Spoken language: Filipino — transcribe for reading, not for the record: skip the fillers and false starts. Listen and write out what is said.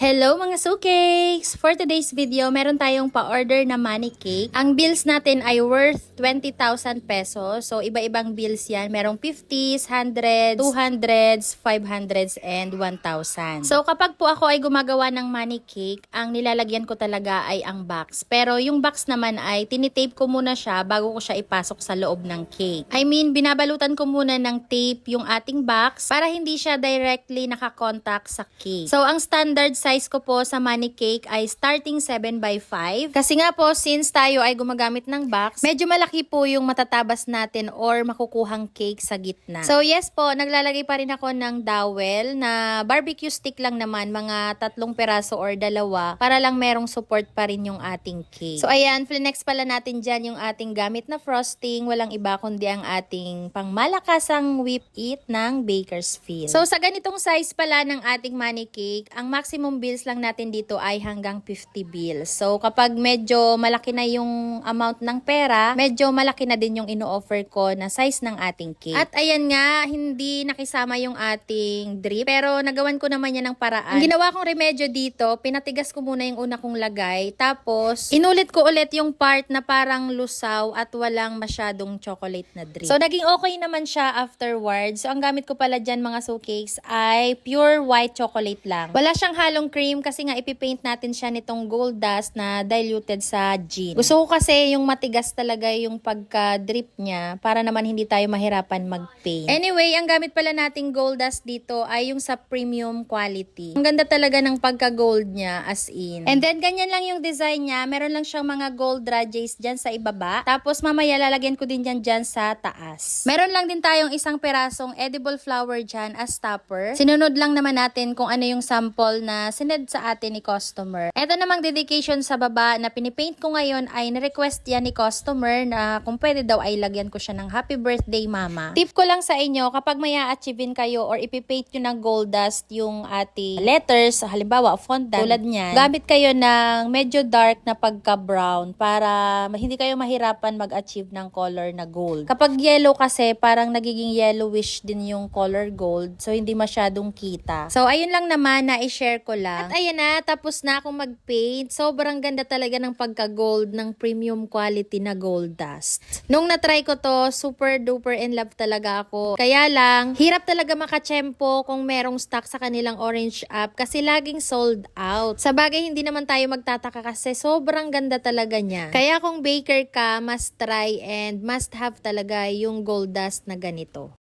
Hello mga sukeks! For today's video, meron tayong pa-order na money cake. Ang bills natin ay worth 20,000 pesos. So, iba-ibang bills yan. Merong 50s, 100s, 200s, 500s, and 1,000. So, kapag po ako ay gumagawa ng money cake, ang nilalagyan ko talaga ay ang box. Pero yung box naman ay tinitape ko muna siya bago ko siya ipasok sa loob ng cake. I mean, binabalutan ko muna ng tape yung ating box para hindi siya directly nakakontakt sa cake. So, ang standard size ko po sa money cake ay starting 7x5. Kasi nga po, since tayo ay gumagamit ng box, medyo malaki po yung matatabas natin or makukuhang cake sa gitna. So yes po, naglalagay pa rin ako ng dowel na barbecue stick lang naman, mga 3 peraso or 2 para lang merong support pa rin yung ating cake. So ayan, flinex pala natin dyan yung ating gamit na frosting. Walang iba kundi ang ating pangmalakasang whip it ng Bakersfield. So sa ganitong size pala ng ating money cake, ang maximum bills lang natin dito ay hanggang 50 bills. So, kapag medyo malaki na yung amount ng pera, medyo malaki na din yung ino-offer ko na size ng ating cake. At ayan nga, hindi nakisama yung ating drip, pero nagawan ko naman yan ng paraan. Ang ginawa kong remedyo dito, pinatigas ko muna yung una kong lagay, tapos inulit ko ulit yung part na parang lusaw at walang masyadong chocolate na drip. So, naging okay naman siya afterwards. So, ang gamit ko pala dyan mga cakes ay pure white chocolate lang. Wala siyang halong cream kasi nga ipipaint natin siya nitong gold dust na diluted sa gin. Gusto ko kasi yung matigas talaga yung pagka-drip niya para naman hindi tayo mahirapan mag-paint. Anyway, ang gamit pala nating gold dust dito ay yung sa premium quality. Ang ganda talaga ng pagka-gold niya as in. And then ganyan lang yung design niya. Meron lang siyang mga gold rajes dyan sa ibaba. Tapos mamaya lalagyan ko din dyan sa taas. Meron lang din tayong isang perasong edible flower dyan as topper. Sinunod lang naman natin kung ano yung sample na sined sa atin ni customer. Ito namang dedication sa baba na pinipaint ko ngayon ay na-request yan ni customer na kung pwede daw ay lagyan ko siya ng happy birthday mama. Tip ko lang sa inyo, kapag may a-achievein kayo or ipipaint nyo ng gold dust yung ating letters, halimbawa fondant, tulad niyan, gamit kayo ng medyo dark na pagka-brown para hindi kayo mahirapan mag-achieve ng color na gold. Kapag yellow kasi, parang nagiging yellowish din yung color gold, so hindi masyadong kita. So ayun lang naman na i-share ko lang. At ayan na, tapos na akong mag-paint. Sobrang ganda talaga ng pagka-gold ng premium quality na gold dust. Nung na-try ko to, super duper in love talaga ako. Kaya lang, hirap talaga makachempo kung merong stock sa kanilang orange app kasi laging sold out. Sa bagay, hindi naman tayo magtataka kasi sobrang ganda talaga niya. Kaya kung baker ka, must try and must have talaga yung gold dust na ganito.